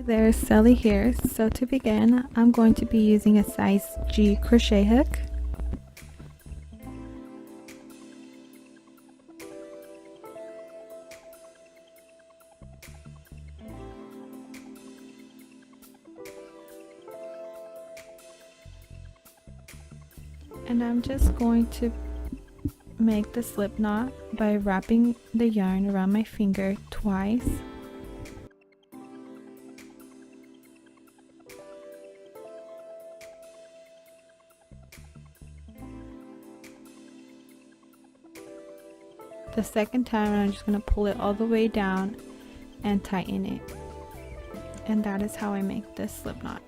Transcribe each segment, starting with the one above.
There's Sally here. So to begin, I'm going to be using a size G crochet hook. And I'm just going to make the slip knot by wrapping the yarn around my finger twice. The second time I'm just going to pull it all the way down and tighten it. And that is how I make this slip knot.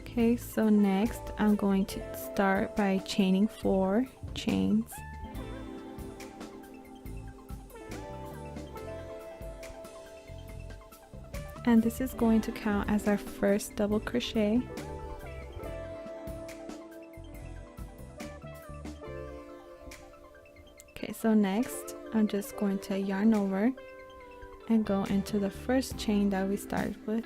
Okay, so next I'm going to start by chaining 4 chains. And this is going to count as our first double crochet. Okay, so next I'm just going to yarn over and go into the first chain that we started with.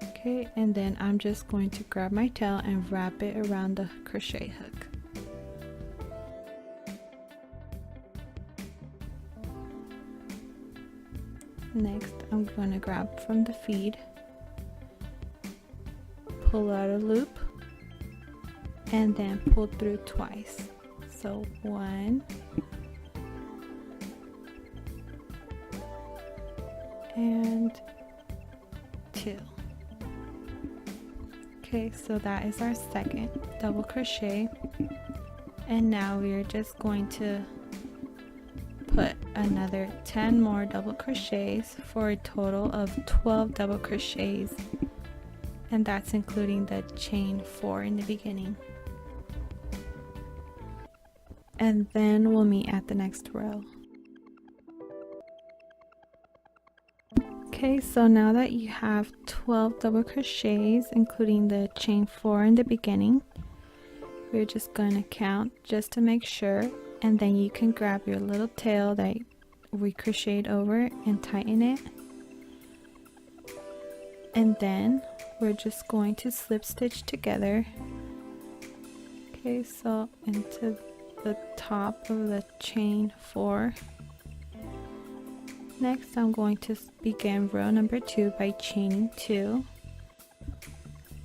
Okay, and then I'm just going to grab my tail and wrap it around the crochet hook. Next, I'm going to grab from the feed, pull out a loop, and then pull through twice. So 1 and 2. Okay, so that is our second double crochet, and now we are just going to put another 10 more double crochets for a total of 12 double crochets, and that's including the chain 4 in the beginning. And then we'll meet at the next row. Okay, so now that you have 12 double crochets including the chain 4 in the beginning, we're just going to count just to make sure, and then you can grab your little tail that we crocheted over and tighten it. And then we're just going to slip stitch together. Okay, so into the top of the chain 4. Next, I'm going to begin row number 2 by chaining 2.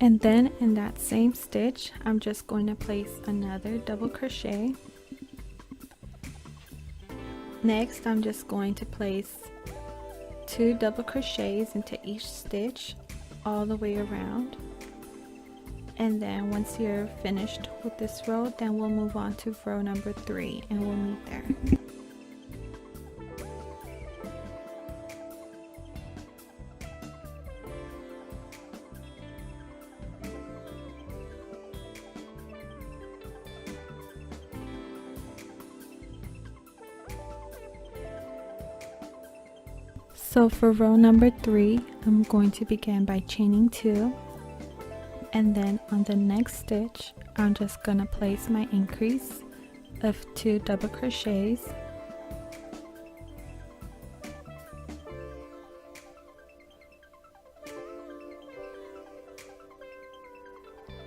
And then in that same stitch, I'm just going to place another double crochet. Next, I'm just going to place 2 double crochets into each stitch all the way around. And then once you're finished with this row, then we'll move on to row number 3 and we'll meet there. So for row number 3, I'm going to begin by chaining 2, and then on the next stitch, I'm just going to place my increase of 2 double crochets.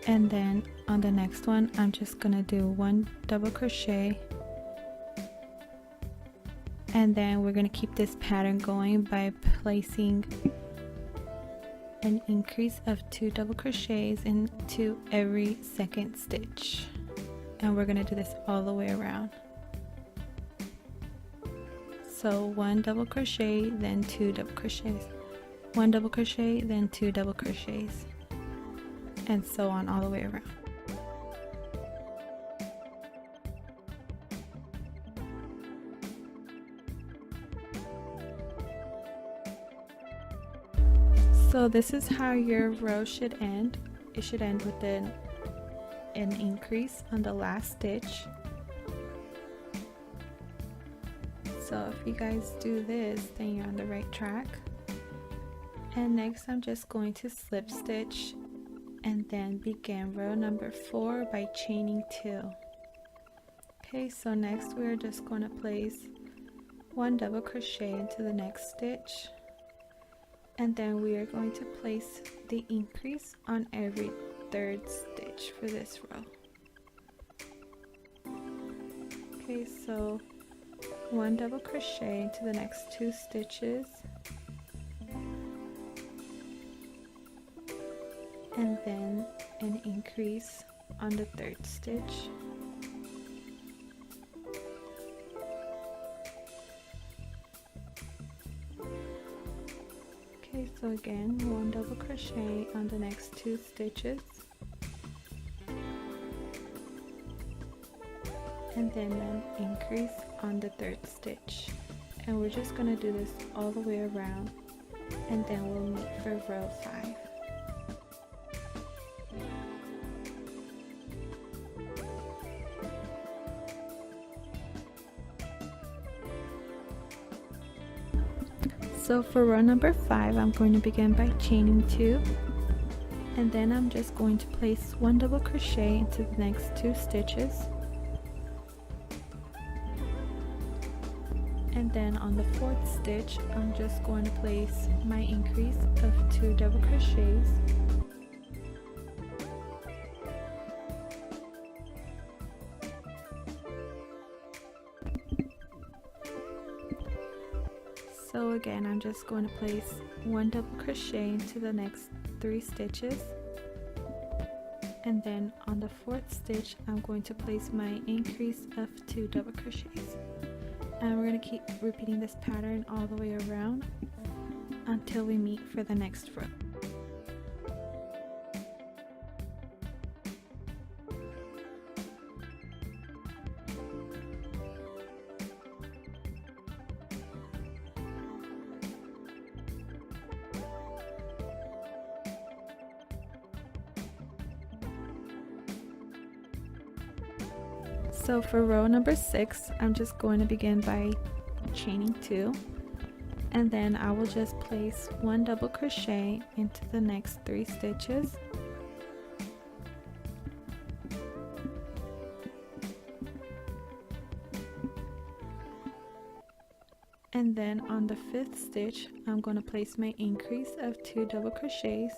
And then on the next one, I'm just going to do 1 double crochet. And then we're going to keep this pattern going by placing an increase of 2 double crochets into every second stitch. And we're going to do this all the way around. So 1 double crochet, then 2 double crochets. 1 double crochet, then 2 double crochets. And so on all the way around. So this is how your row should end. It should end with an increase on the last stitch. So if you guys do this, then you're on the right track. And next I'm just going to slip stitch and then begin row number 4 by chaining 2. Okay, so next we're just going to place 1 double crochet into the next stitch, and then we are going to place the increase on every 3rd stitch for this row. Okay, so 1 double crochet into the next 2 stitches, and then an increase on the 3rd stitch. Okay, so again 1 double crochet on the next 2 stitches, and then an increase on the 3rd stitch, and we're just going to do this all the way around, and then we'll meet for row 5. So for row number 5, I'm going to begin by chaining 2, and then I'm just going to place 1 double crochet into the next 2 stitches, and then on the 4th stitch I'm just going to place my increase of 2 double crochets, so again I'm just going to place 1 double crochet into the next 3 stitches, and then on the 4th stitch I'm going to place my increase of 2 double crochets, and we're going to keep repeating this pattern all the way around until we meet for the next row. So for row number 6, I'm just going to begin by chaining 2, and then I will just place 1 double crochet into the next 3 stitches, and then on the 5th stitch I'm going to place my increase of 2 double crochets,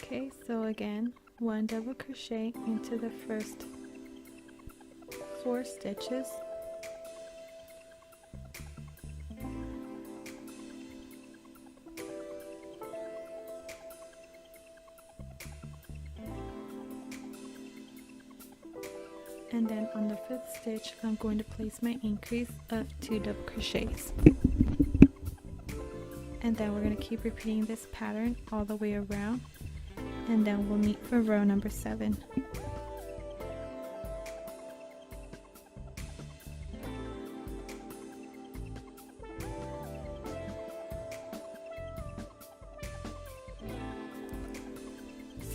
okay, so again 1 double crochet into the first 4 stitches, and then on the 5th stitch I'm going to place my increase of 2 double crochets, and then we're going to keep repeating this pattern all the way around, and then we'll meet for row number 7.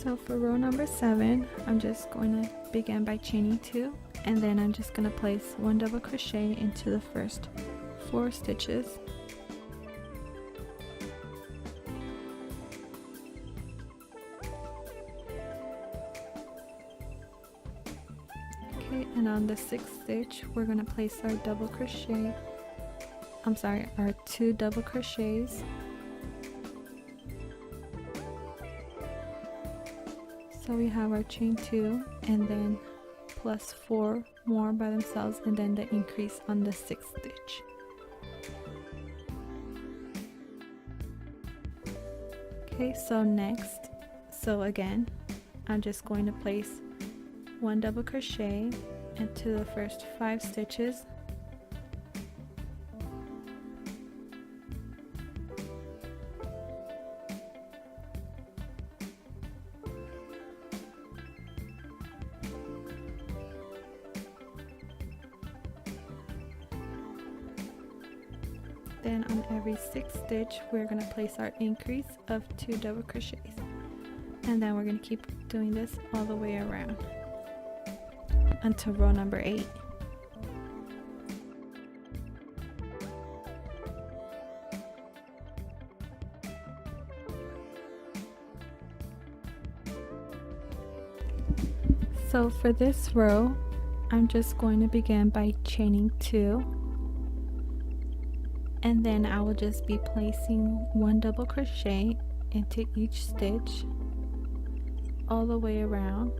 So for row number 7, I'm just going to begin by chaining 2, and then I'm just going to place 1 double crochet into the first 4 stitches, okay, and on the 6th stitch we're going to place our double crochet, our 2 double crochets, so we have our chain 2 and then plus 4 more by themselves, and then the increase on the 6th stitch. Okay, so next, so again I'm just going to place 1 double crochet into the first 5 stitches, Then on every 6th stitch we're going to place our increase of 2 double crochets, and then we're going to keep doing this all the way around until row number 8. So for this row, I'm just going to begin by chaining 2, and then I will just be placing 1 double crochet into each stitch all the way around.